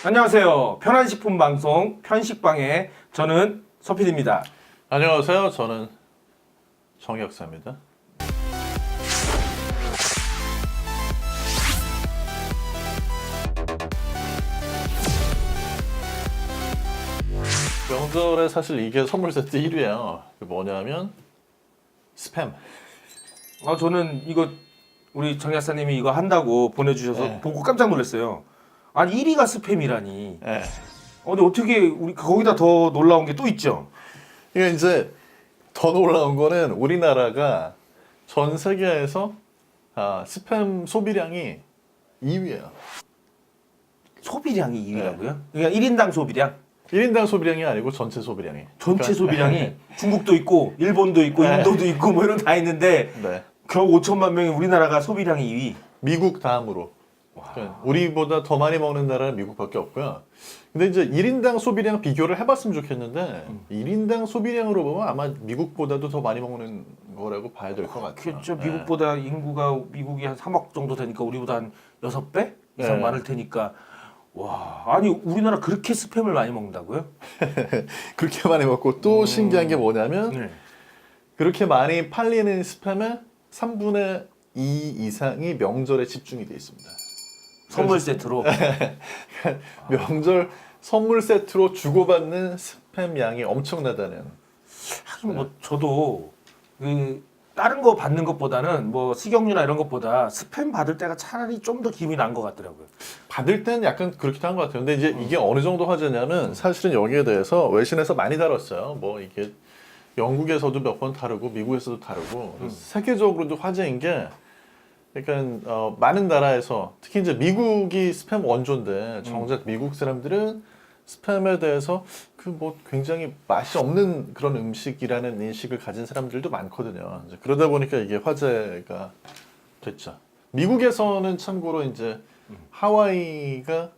안녕하세요. 편한식품방송 편식방의 저는 서필입니다. 안녕하세요. 저는 정혁사입니다. 명절에 사실 이게 선물 세트 1위예요. 뭐냐면 스팸. 저는 이거 우리 정 약사님이 이거 한다고 보내주셔서 네. 보고 깜짝 놀랐어요. 아니 1위가 스팸이라니. 네. 근데 어떻게 우리 거기다 더 놀라운 게 또 있죠? 이게 이제 더 놀라운 거는 우리나라가 전 세계에서 스팸 소비량이 2위예요. 소비량이 2위라고요? 그러니까 1인당 소비량? 1인당 소비량이 아니고 전체 소비량이. 전체 소비량이 중국도 있고 일본도 있고 네. 인도도 있고 뭐 이런 다 있는데 네. 겨우 5천만 명이 우리나라가 소비량이 2위. 미국 다음으로. 그러니까 우리보다 더 많이 먹는 나라는 미국밖에 없고요. 근데 이제 1인당 소비량 비교를 해봤으면 좋겠는데 1인당 소비량으로 보면 아마 미국보다도 더 많이 먹는 거라고 봐야 될 것 같아요. 그렇죠. 네. 미국보다 인구가 미국이 한 3억 정도 되니까 우리보다 한 6배 이상 네. 많을 테니까 와 아니 우리나라 그렇게 스팸을 많이 먹는다고요? 그렇게 많이 먹고 또 신기한 게 뭐냐면 네. 그렇게 많이 팔리는 스팸의 3분의 2 이상이 명절에 집중이 돼 있습니다. 선물 세트로 명절 선물 세트로 주고받는 스팸 양이 엄청나다는. 하긴 뭐 저도 그 다른 거 받는 것보다는 뭐 식용유나 이런 것보다 스팸 받을 때가 차라리 좀 더 기분이 난 것 같더라고요. 받을 때는 약간 그렇기도 한 것 같아요. 근데 이제 이게 어느 정도 화제냐면 사실은 여기에 대해서 외신에서 많이 다뤘어요. 뭐 이게 영국에서도 몇 번 다루고 미국에서도 다루고 세계적으로도 화제인 게 그러니까 많은 나라에서 특히 이제 미국이 스팸 원조인데 정작 미국 사람들은 스팸에 대해서 그 뭐 굉장히 맛이 없는 그런 음식이라는 인식을 가진 사람들도 많거든요. 이제 그러다 보니까 이게 화제가 됐죠. 미국에서는 참고로 이제 하와이가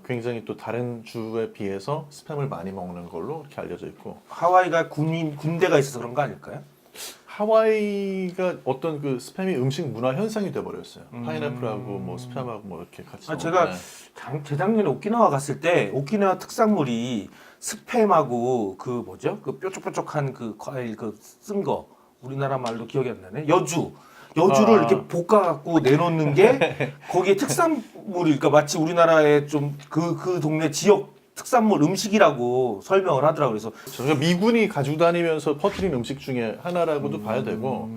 굉장히 또 다른 주에 비해서 스팸을 많이 먹는 걸로 이렇게 알려져 있고 하와이가 군대가 있어서 그런 거 아닐까요? 하와이가 어떤 그 스팸이 음식 문화 현상이 돼버렸어요. 파인애플하고 뭐 스팸하고 뭐 이렇게 같이. 제가 재작년에 오키나와 갔을 때 오키나와 특산물이 스팸하고 그 뭐죠? 그 뾰족뾰족한 그 과일 그 쓴 거 우리나라 말로 기억이 안 나네. 여주를 이렇게 볶아갖고 내놓는 게 거기에 특산물이 그러니까 마치 우리나라의 좀 그 동네 지역 특산물 음식이라고 설명을 하더라고요. 그래서 그러니까 미군이 가지고 다니면서 퍼뜨린 음식 중에 하나라고도 봐야 되고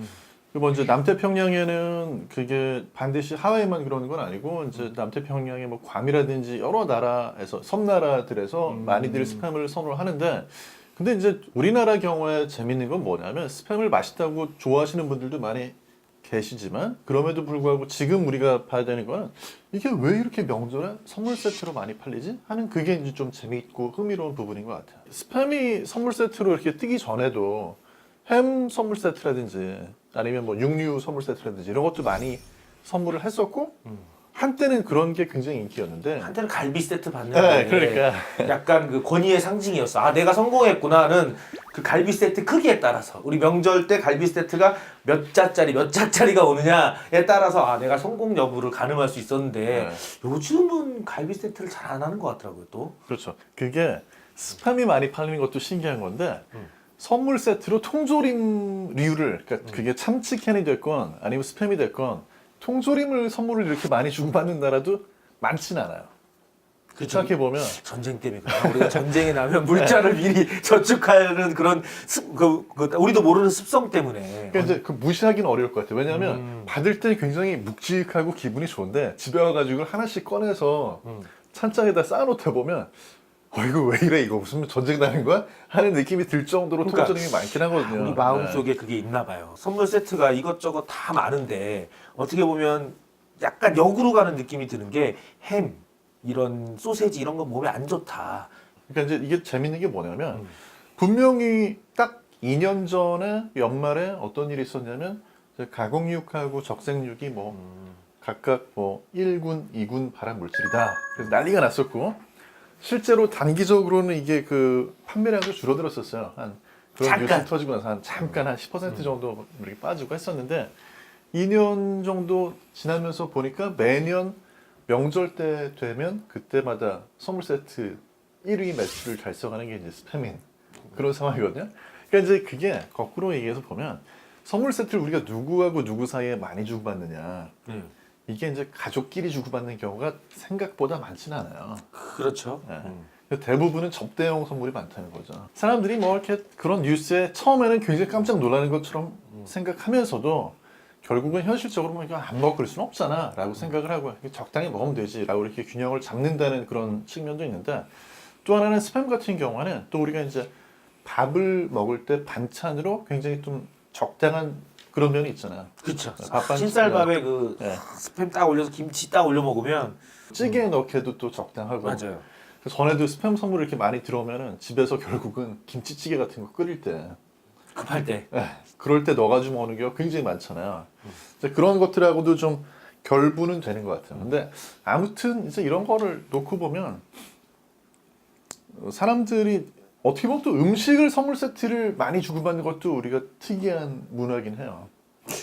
그리고 이제 남태평양에는 그게 반드시 하와이만 그러는 건 아니고 이제 남태평양의 뭐 괌이라든지 여러 나라에서 섬나라들에서 많이들 스팸을 선호를 하는데 근데 이제 우리나라 경우에 재밌는 건 뭐냐면 스팸을 맛있다고 좋아하시는 분들도 많이 계시지만 그럼에도 불구하고 지금 우리가 봐야 되는 거는 이게 왜 이렇게 명절에 선물 세트로 많이 팔리지? 하는 그게 이제 좀 재미있고 흥미로운 부분인 것 같아요. 스팸이 선물 세트로 이렇게 뜨기 전에도 햄 선물 세트라든지 아니면 뭐 육류 선물 세트라든지 이런 것도 많이 선물을 했었고 한때는 그런 게 굉장히 인기였는데 한때는 갈비 세트 받는데 네, 그러니까 약간 그 권위의 상징이었어. 아 내가 성공했구나는 그 갈비 세트 크기에 따라서 우리 명절 때 갈비 세트가 몇 자짜리가 오느냐에 따라서 아 내가 성공 여부를 가늠할 수 있었는데 요즘은 갈비 세트를 잘 안 하는 것 같더라고요 또. 그렇죠. 그게 스팸이 많이 팔리는 것도 신기한 건데 선물 세트로 통조림류를 그러니까 그게 참치캔이 됐건 아니면 스팸이 됐건 통조림을 선물을 이렇게 많이 주고받는 나라도 많진 않아요. 생각해 보면 전쟁 때문에 그렇구나. 우리가 전쟁이 나면 물자를 미리 저축하는 그런 우리도 모르는 습성 때문에. 그러니까 이제 그 무시하기는 어려울 것 같아요. 왜냐하면 받을 때 굉장히 묵직하고 기분이 좋은데 집에 와가지고 하나씩 꺼내서 찬장에다 쌓아놓다 보면 이거 왜 이래 이거 무슨 전쟁 나는 거야? 하는 느낌이 들 정도로 그러니까 통조림이 많긴 하거든요. 우리 마음속에 그게 있나 봐요. 선물 세트가 이것저것 다 많은데 어떻게 보면 약간 역으로 가는 느낌이 드는 게 햄, 이런 소세지 이런 건 몸에 안 좋다. 그러니까 이제 이게 재밌는 게 뭐냐면 분명히 딱 2년 전에 연말에 어떤 일이 있었냐면 가공육하고 적색육이 뭐 각각 뭐 1군, 2군 발암 물질이다. 그래서 난리가 났었고 실제로 단기적으로는 이게 그 판매량도 줄어들었었어요. 한 그런 잠깐. 뉴스 터지고 나서 잠깐 한 10% 정도 이렇게 빠지고 했었는데 2년 정도 지나면서 보니까 매년 명절 때 되면 그때마다 선물 세트 1위 매출을 달성하는 게 이제 스팸인 그런 상황이거든요. 그러니까 이제 그게 거꾸로 얘기해서 보면 선물 세트를 우리가 누구하고 누구 사이에 많이 주고받느냐. 이게 이제 가족끼리 주고받는 경우가 생각보다 많지는 않아요. 그렇죠. 네. 대부분은 접대용 선물이 많다는 거죠. 사람들이 뭐 이렇게 그런 뉴스에 처음에는 굉장히 깜짝 놀라는 것처럼 생각하면서도 결국은 현실적으로 뭐 이거 안 먹을 수는 없잖아 라고 생각을 하고 적당히 먹으면 되지 라고 이렇게 균형을 잡는다는 그런 측면도 있는데 또 하나는 스팸 같은 경우는 또 우리가 이제 밥을 먹을 때 반찬으로 굉장히 좀 적당한 그런 면이 있잖아요. 그렇죠. 밥반 흰쌀밥에 그 네. 스팸 딱 올려서 김치 딱 올려 먹으면 찌개에 넣기에도 또 적당하고 맞아요. 전에도 스팸 선물 이렇게 많이 들어오면은 집에서 결국은 김치찌개 같은 거 끓일 때 급할 때. 그럴 때 넣어가지고 먹는 경우가 굉장히 많잖아요. 이제 그런 것들하고도 좀 결부는 되는 것 같아요. 근데 아무튼 이제 이런 거를 놓고 보면 사람들이 어떻게 보면 또 음식을 선물 세트를 많이 주고받는 것도 우리가 특이한 문화긴 해요.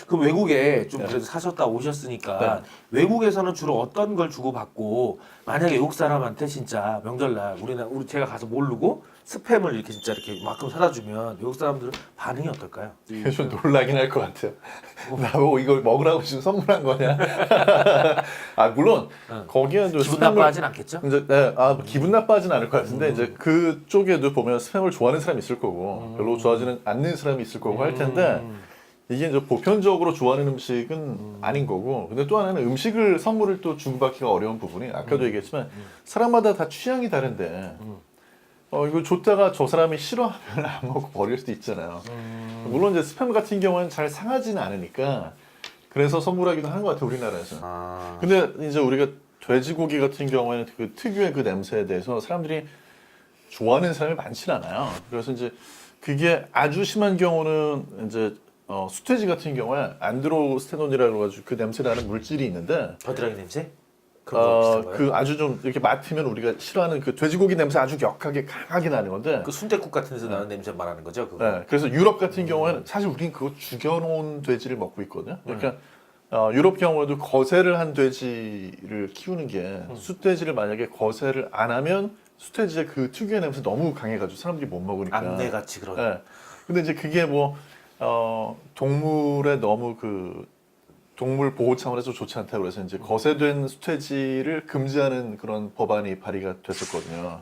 그럼 외국에 좀 네. 그래도 사셨다 오셨으니까 네. 외국에서는 주로 어떤 걸 주고받고 만약에 외국 사람한테 진짜 명절날 우리 제가 가서 모르고 스팸을 이렇게 진짜 이렇게 만큼 사다 주면 외국 사람들은 반응이 어떨까요? 이게 좀 놀라긴 할 것 같아요. 나보고 이걸 먹으라고 지금 선물한 거냐? 아 물론 거기에도 기분 나빠하진 않겠죠? 이제 기분 나빠하진 않을 것 같은데 이제 그쪽에도 보면 스팸을 좋아하는 사람이 있을 거고 별로 좋아하지는 않는 사람이 있을 거고 할 텐데 이게 이제 보편적으로 좋아하는 음식은 아닌 거고 근데 또 하나는 음식을 선물을 또 주고받기가 어려운 부분이 아까도 얘기했지만 사람마다 다 취향이 다른데 이거 줬다가 저 사람이 싫어하면 안 먹고 버릴 수도 있잖아요. 물론 이제 스팸 같은 경우는 잘 상하지는 않으니까 그래서 선물하기도 하는 것 같아요 우리나라에서. 근데 이제 우리가 돼지고기 같은 경우에는 그 특유의 그 냄새에 대해서 사람들이 좋아하는 사람이 많지는 않아요. 그래서 이제 그게 아주 심한 경우는 이제 수태지 같은 경우에 안드로스테논이라고 해가지고 그 냄새 나는 물질이 있는데 겨드랑이 냄새? 그런 거 비슷한 거예요? 그 아주 좀 이렇게 맡으면 우리가 싫어하는 그 돼지고기 냄새 아주 격하게 강하게 나는 건데 그 순댓국 같은 데서 나는 냄새 말하는 거죠? 그거? 네, 그래서 유럽 같은 경우에는 사실 우린 그거 죽여놓은 돼지를 먹고 있거든요. 그러니까 유럽 경우에도 거세를 한 돼지를 키우는 게 숫돼지를 만약에 거세를 안 하면 숫돼지의 그 특유의 냄새 너무 강해가지고 사람들이 못 먹으니까. 안내같이 그런. 네. 근데 이제 그게 뭐 동물에 너무 그 동물 보호 차원에서 좋지 않다고 그래서 이제 거세된 숫돼지를 금지하는 그런 법안이 발의가 됐었거든요.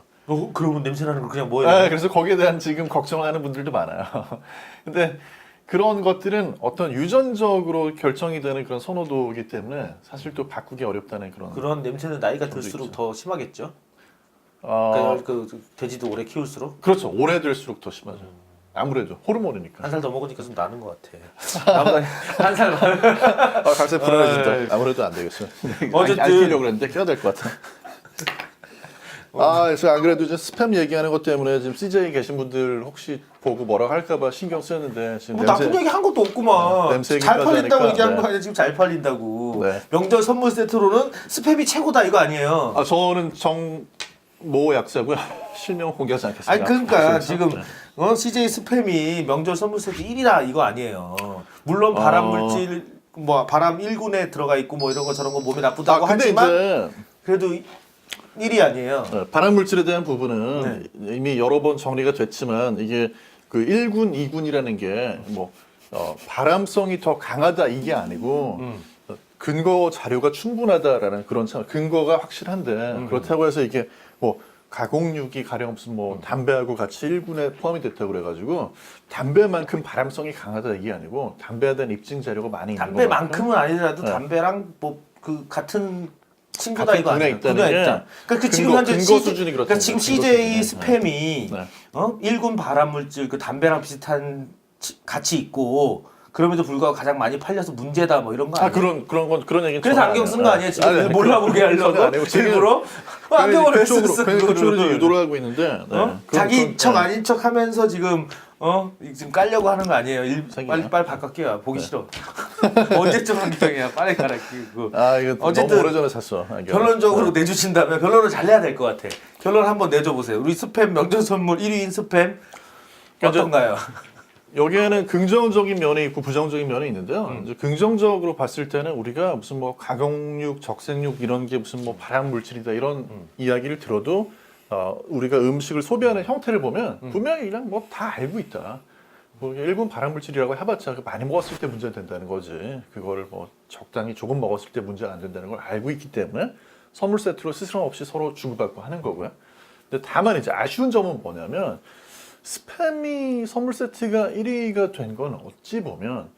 그러면 냄새 나는 거 그냥 뭐예요? 네, 그래서 거기에 대한 지금 걱정하는 분들도 많아요. 근데 그런 것들은 어떤 유전적으로 결정이 되는 그런 선호도이기 때문에 사실 또 바꾸기 어렵다는 그런 냄새는 나이가 점도 들수록 있죠. 더 심하겠죠? 그러니까 그 돼지도 오래 키울수록 그렇죠. 오래될수록 더 심하죠. 아무래도 호르몬이니까. 한 살 더 먹으니까 좀 나는 것 같아. 나보다 한 살 많은. 갑자기 불안해진다. 아무래도 안 되겠어. 어쨌든- 안 끼려고 그랬는데 껴야 될 것 같아. 그래서 안 그래도 이제 스팸 얘기하는 것 때문에 지금 CJ에 계신 분들 혹시 보고 뭐라고 할까봐 신경 쓰였는데 지금 뭐 나쁜 얘기 한 것도 없구만. 냄새 잘 얘기까지 팔린다고 하니까, 얘기한 네. 거 아니야? 지금 잘 팔린다고. 네. 명절 선물 세트로는 스팸이 최고다 이거 아니에요? 저는 정모 약사고요. 실명 공개하지 않겠습니다. 아니 그러니까 그래서, 지금 네. CJ 스팸이 명절 선물 세트 1위다 이거 아니에요. 물론 발암 물질 뭐 발암 1군에 들어가 있고 뭐 이런 거 저런 거 몸에 나쁘다고 근데 하지만 이제 그래도 1위 아니에요. 발암 물질에 대한 부분은 이미 여러 번 정리가 됐지만 이게 그 1군, 2군이라는 게 뭐 발암성이 더 강하다 이게 아니고 근거 자료가 충분하다라는 그런 참 근거가 확실한데 그렇다고 해서 이게 뭐 가공육이 가령 무슨 뭐 담배하고 같이 1군에 포함이 됐다고 그래가지고 담배만큼 발암성이 강하다 이게 아니고 담배에 대한 입증 자료가 많이 있는 것만큼 담배만큼은 아니더라도 네. 담배랑 뭐 그 같은 친구다 같은 이거 군에 아니에요? 있다는 군에 게 있다. 그러니까 지금 근거- 현재 근거 CJ 수준이 그렇다는 그러니까 지금 거죠. 근거 CJ 수준이. 스팸이 네. 1군 발암 물질 그 담배랑 비슷한 가치 있고 그럼에도 불구하고 가장 많이 팔려서 문제다 뭐 이런 거 아니에요? 그런 얘기는 그래서 전혀 안경 안 쓴 해요. 거 아니에요? 지금 몰라보게 전혀 안 해요. 하려고 지금 일부러 안경을 왜 그쪽으로 썼어? 그쪽으로 그거를. 유도를 하고 있는데 자기 척 아닌 척 하면서 지금 지금 깔려고 하는 거 아니에요? 자기야. 빨리 바꿔 보기 싫어. 언제쯤 안경이야? 빨리 갈아 끼고. 이거 어쨌든 너무 오래전에 샀어. 안경. 결론적으로 내주신다면 결론을 잘 내야 될 것 같아. 결론 한번 내줘 보세요. 우리 스팸 명절 선물 1위인 스팸 어떤가요? 여기에는 긍정적인 면이 있고 부정적인 면이 있는데요. 이제 긍정적으로 봤을 때는 우리가 무슨 뭐 가공육, 적색육 이런 게 무슨 뭐 발암 물질이다 이런 이야기를 들어도 우리가 음식을 소비하는 형태를 보면 분명히 그냥 뭐 다 알고 있다. 뭐 일본 발암 물질이라고 해봤자 많이 먹었을 때 문제가 된다는 거지. 그거를 뭐 적당히 조금 먹었을 때 문제가 안 된다는 걸 알고 있기 때문에 선물 세트로 스스럼 없이 서로 주고받고 하는 거고요. 근데 다만 이제 아쉬운 점은 뭐냐면 스팸이 선물 세트가 1위가 된 건 어찌 보면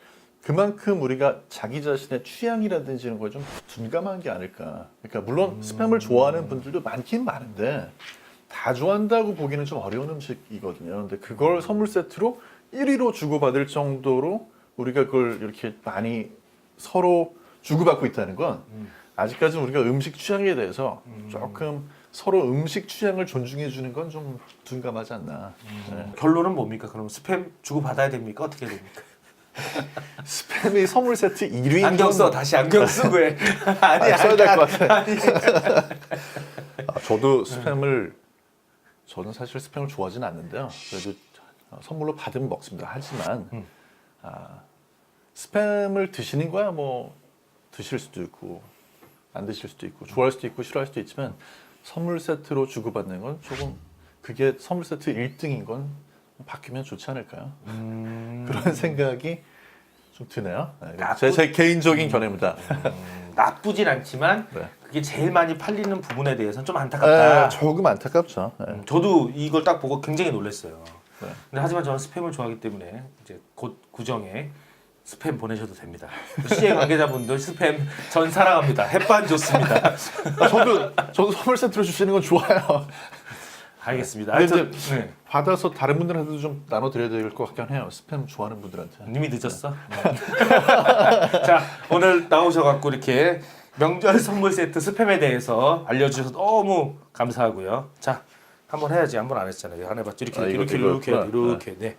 그만큼 우리가 자기 자신의 취향이라든지 이런 걸 좀 둔감한 게 아닐까. 그러니까 물론 스팸을 좋아하는 분들도 많긴 많은데 다 좋아한다고 보기는 좀 어려운 음식이거든요. 근데 그걸 선물 세트로 1위로 주고받을 정도로 우리가 그걸 이렇게 많이 서로 주고받고 있다는 건 아직까지는 우리가 음식 취향에 대해서 조금 서로 음식 취향을 존중해 주는 건 좀 둔감하지 않나. 네. 결론은 뭡니까? 그럼 스팸 주고 받아야 됩니까? 어떻게 됩니까? 스팸이 선물 세트 1위. 안경 써 다시 안경 쓰고 해. 아니 써야 될 것 같아. 아니. 저도 스팸을 저는 사실 스팸을 좋아하지는 않는데요. 그래도 선물로 받으면 먹습니다. 하지만 스팸을 드시는 거야 뭐 드실 수도 있고 안 드실 수도 있고 좋아할 수도 있고 싫어할 수도 있지만 선물 세트로 주고받는 건 조금 그게 선물 세트 1등인 건 바뀌면 좋지 않을까요? 그런 생각이 좀 드네요. 제 개인적인 견해입니다. 나쁘진 않지만 네. 그게 제일 많이 팔리는 부분에 대해서는 좀 안타깝다. 조금 안타깝죠. 네. 저도 이걸 딱 보고 굉장히 놀랐어요. 네. 근데 하지만 저는 스팸을 좋아하기 때문에 이제 곧 구정에 스팸 보내셔도 됩니다. 시의 관계자분들 스팸 전 사랑합니다. 햇반 좋습니다. 저도 선물 세트로 주시는 건 좋아요. 알겠습니다. 근데 하여튼 네. 받아서 다른 분들한테도 좀 나눠드려야 될 것 같긴 해요. 스팸 좋아하는 분들한테. 이미 늦었어. 자 오늘 나오셔갖고 이렇게 명절 선물 세트 스팸에 대해서 알려주셔서 너무 감사하고요. 자 한번 해야지. 한 번 안 했잖아요. 안 해봤죠. 이렇게 이렇게 이렇게 네.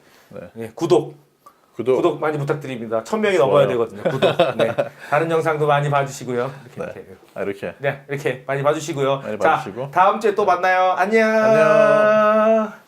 네. 구독 많이 부탁드립니다. 1000명이 넘어야 되거든요. 구독. 네. 다른 영상도 많이 봐주시고요. 이렇게. 네, 이렇게 많이 봐주시고요. 많이 자, 봐주시고. 다음 주에 또 만나요. 안녕. 안녕.